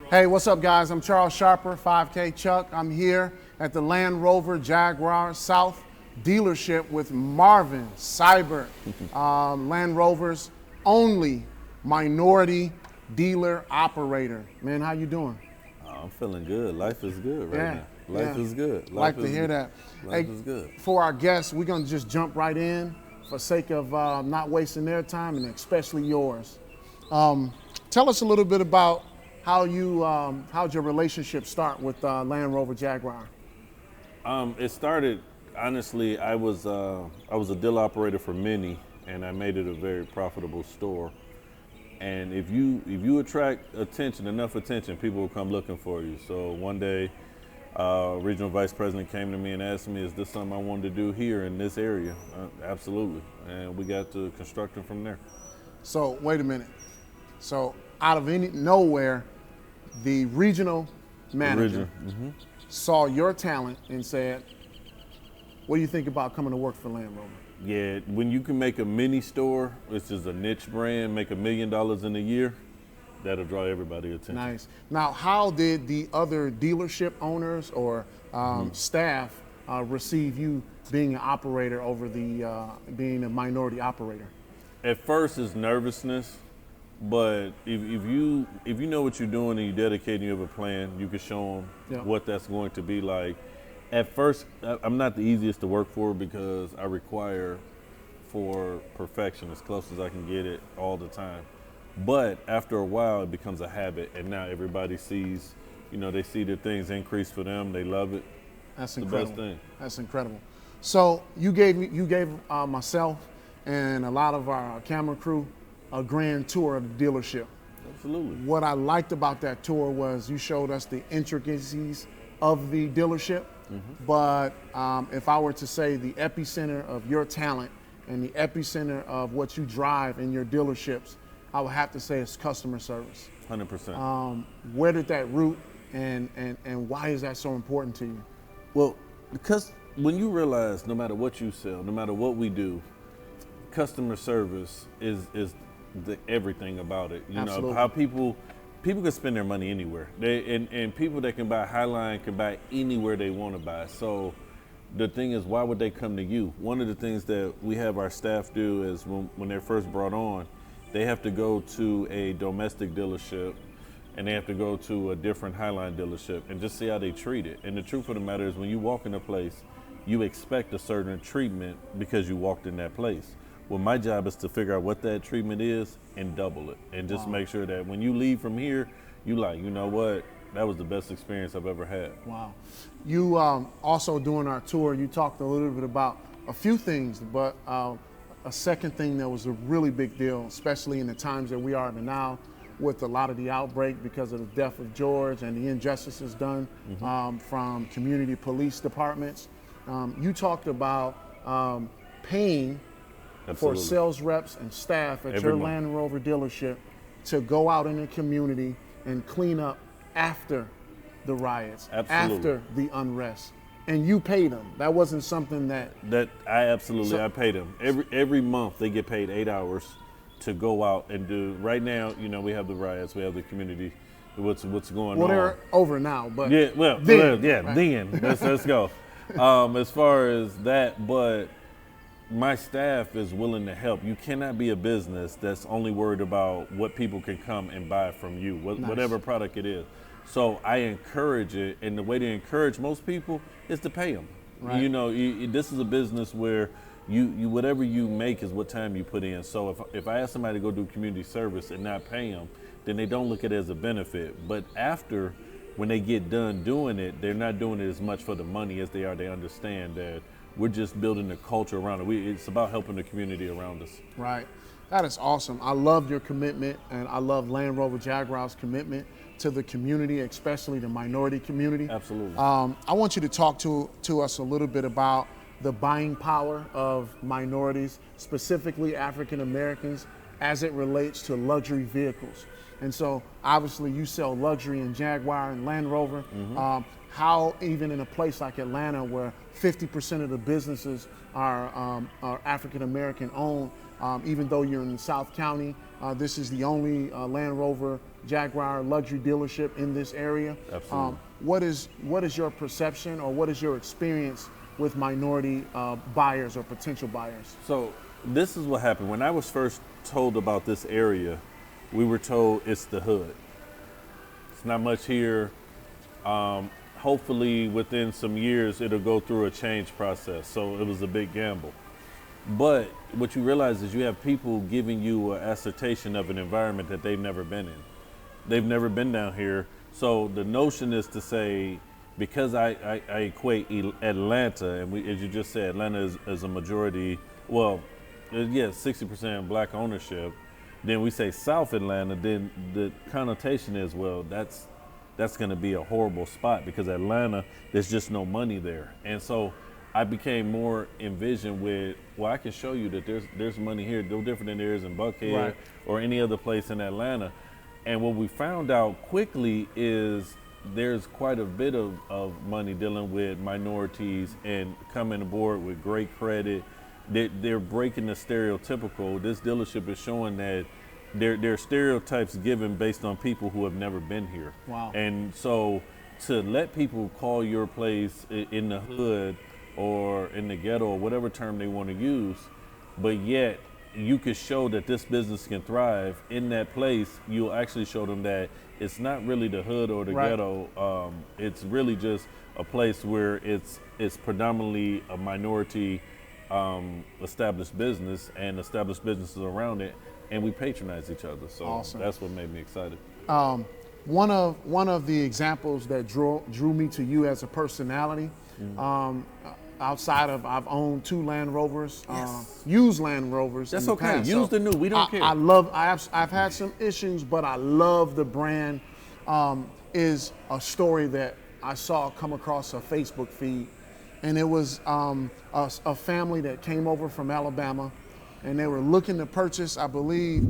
Hey, what's up, guys? I'm Charles Sharper, 5K Chuck. I'm here at the Land Rover Jaguar South dealership with Marvin Sibert, Land Rover's only minority dealer operator. Man, how you doing? I'm feeling good. Life is good right now. Life is good. Like to hear that. Life is good. For our guests, we're gonna just jump right in for sake of not wasting their time and especially yours. Tell us a little bit about how'd your relationship start with Land Rover Jaguar? It started, honestly, I was a dealer operator for many, and I made it a very profitable store. And if you attract enough attention, people will come looking for you. So one day, regional vice president came to me and asked me, is this something I wanted to do here in this area? Absolutely. And we got to constructing from there. So wait a minute. So out of nowhere, the regional manager saw your talent and said, what do you think about coming to work for Land Rover? Yeah, when you can make a mini store, which is a niche brand, make $1 million in a year, that'll draw everybody's attention. Nice. Now, how did the other dealership owners or staff receive you being an operator over being a minority operator? At first, it's nervousness, but if you know what you're doing and you dedicate and you have a plan, you can show them what that's going to be like. At first, I'm not the easiest to work for because I require for perfection as close as I can get it all the time. But after a while, it becomes a habit, and now everybody sees, they see that things increase for them. They love it. That's incredible. The best thing. That's incredible. So you gave myself and a lot of our camera crew a grand tour of the dealership. Absolutely. What I liked about that tour was you showed us the intricacies of the dealership. But if I were to say the epicenter of your talent and the epicenter of what you drive in your dealerships, I would have to say it's customer service. 100%. Where did that root and why is that so important to you? Well, because when you realize no matter what you sell, no matter what we do, customer service is the everything about it. Absolutely. How people can spend their money anywhere. And people that can buy Highline can buy anywhere they want to buy. So the thing is, why would they come to you? One of the things that we have our staff do is when they're first brought on, they have to go to a domestic dealership and they have to go to a different Highline dealership and just see how they treat it. And the truth of the matter is, when you walk in a place, you expect a certain treatment because you walked in that place. Well, my job is to figure out what that treatment is and double it, and just make sure that when you leave from here, you know what, that was the best experience I've ever had. Wow. You also during our tour, you talked a little bit about a few things, but a second thing that was a really big deal, especially in the times that we are in now, with a lot of the outbreak because of the death of George and the injustices done from community police departments. You talked about paying Absolutely. for sales reps and staff at your Land Rover dealership to go out in the community and clean up after the riots, after the unrest. And you paid them. That wasn't something that I paid them. Every month they get paid 8 hours to go out and do. Right now, we have the riots, we have the community, what's going on. Well, they're over now, but then. Let's go. As far as that, but my staff is willing to help. You cannot be a business that's only worried about what people can come and buy from you, whatever product it is. So I encourage it, and the way to encourage most people is to pay them. Right. This is a business where you whatever you make is what time you put in. So if I ask somebody to go do community service and not pay them, then they don't look at it as a benefit. But after, when they get done doing it, they're not doing it as much for the money as they understand that we're just building a culture around it. It's about helping the community around us. Right. That is awesome. I love your commitment, and I love Land Rover Jaguar's commitment to the community, especially the minority community. Absolutely. I want you to talk to us a little bit about the buying power of minorities, specifically African Americans, as it relates to luxury vehicles. And so obviously you sell luxury in Jaguar and Land Rover. How even in a place like Atlanta where 50% of the businesses are African American owned, even though you're in South County, this is the only Land Rover Jaguar luxury dealership in this area. Absolutely. What is your perception, or what is your experience with minority buyers or potential buyers? So this is what happened. When I was first told about this area, we were told it's the hood. It's not much here. Hopefully within some years it'll go through a change process. So it was a big gamble. But what you realize is you have people giving you an assertion of an environment that they've never been in. They've never been down here. So the notion is to say, because I equate Atlanta, and as you just said, Atlanta is a majority, well, yes, 60% black ownership. Then we say South Atlanta, then the connotation is, well, that's going to be a horrible spot, because Atlanta, there's just no money there. And so I became more envisioned with, well, I can show you that there's money here, no different than there is in Buckhead Right. or any other place in Atlanta. And what we found out quickly is there's quite a bit of money dealing with minorities and coming aboard with great credit. They're breaking the stereotypical. This dealership is showing that there are stereotypes given based on people who have never been here. Wow. And so to let people call your place in the hood or in the ghetto or whatever term they want to use, but yet you could show that this business can thrive in that place, you'll actually show them that it's not really the hood or the Right. ghetto. It's really just a place where it's predominantly a minority established business and established businesses around it, and we patronize each other. So Awesome. That's what made me excited. One of the examples that drew me to you as a personality, outside of, I've owned 2 Land Rovers, Yes. used Land Rovers. That's in the okay. past. Used or new, we don't care. I've had some issues, but I love the brand. Is a story that I saw come across a Facebook feed, and it was a family that came over from Alabama, and they were looking to purchase, I believe,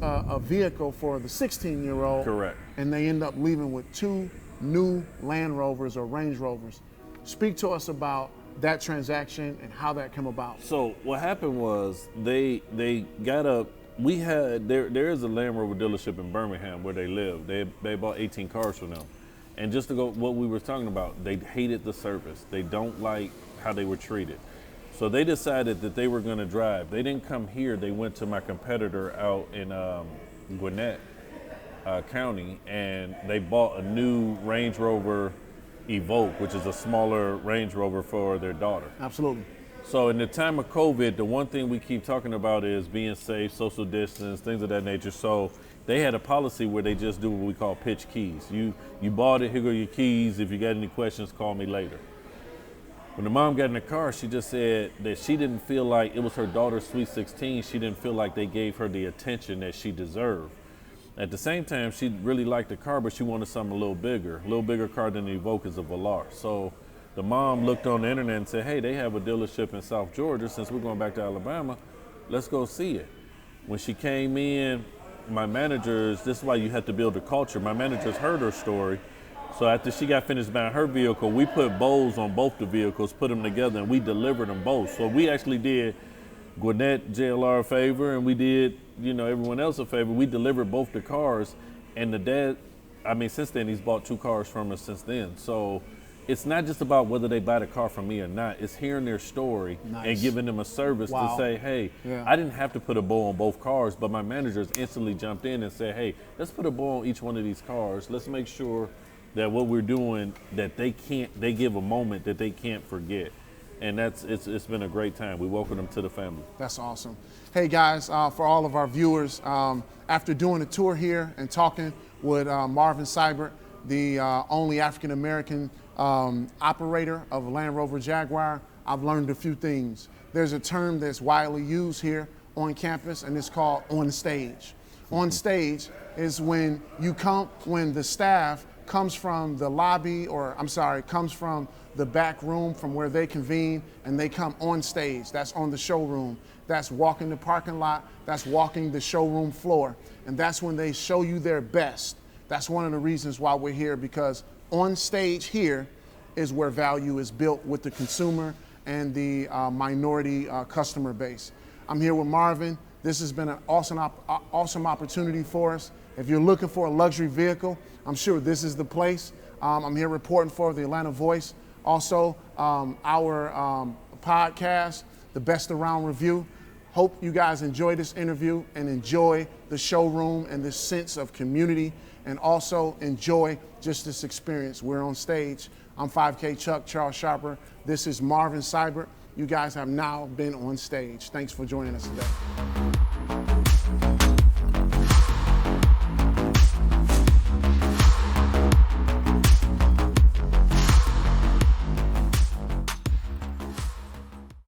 a vehicle for the 16-year-old. Correct. And they end up leaving with 2 new Land Rovers or Range Rovers. Speak to us about that transaction and how that came about. So what happened was they got up. We had there is a Land Rover dealership in Birmingham where they live. They bought 18 cars from them, and just to go what we were talking about, they hated the service. They don't like how they were treated. So they decided that they were going to drive. They didn't come here. They went to my competitor out in Gwinnett County, and they bought a new Range Rover Evoque, which is a smaller Range Rover for their daughter. Absolutely. So in the time of COVID, the one thing we keep talking about is being safe, social distance, things of that nature. So they had a policy where they just do what we call pitch keys. You bought it, here go your keys. If you got any questions, call me later. When the mom got in the car, she just said that she didn't feel like, it was her daughter's Sweet 16, she didn't feel like they gave her the attention that she deserved. At the same time, she really liked the car, but she wanted something a little bigger car than the Evoque is a Velar. So the mom looked on the internet and said, hey, they have a dealership in South Georgia. Since we're going back to Alabama, let's go see it. When she came in, my managers, this is why you have to build a culture. My managers heard her story. So after she got finished buying her vehicle, we put bows on both the vehicles, put them together, and we delivered them both. So we actually did Gwinnett JLR a favor, and we did, everyone else a favor. We delivered both the cars, and the dad, since then, he's bought 2 cars from us since then. So it's not just about whether they buy the car from me or not. It's hearing their story and giving them a service to say, hey, I didn't have to put a bow on both cars, but my managers instantly jumped in and said, hey, let's put a bow on each one of these cars. Let's make sure that what we're doing, that they give a moment that they can't forget. And it's been a great time. We welcome them to the family. That's awesome. Hey guys, for all of our viewers, after doing a tour here and talking with Marvin Sibert, the only African-American operator of a Land Rover Jaguar, I've learned a few things. There's a term that's widely used here on campus, and it's called on stage. On stage is when the staff comes from the lobby, comes from the back room from where they convene, and they come on stage. That's on the showroom. That's walking the parking lot. That's walking the showroom floor. And that's when they show you their best. That's one of the reasons why we're here, because on stage here is where value is built with the consumer and the minority customer base. I'm here with Marvin. This has been an awesome opportunity for us. If you're looking for a luxury vehicle, I'm sure this is the place. I'm here reporting for the Atlanta Voice. Also, our podcast, The Best Around Review. Hope you guys enjoy this interview and enjoy the showroom and this sense of community, and also enjoy just this experience. We're on stage. I'm 5K Chuck, Charles Sharper. This is Marvin Sibert. You guys have now been on stage. Thanks for joining us today.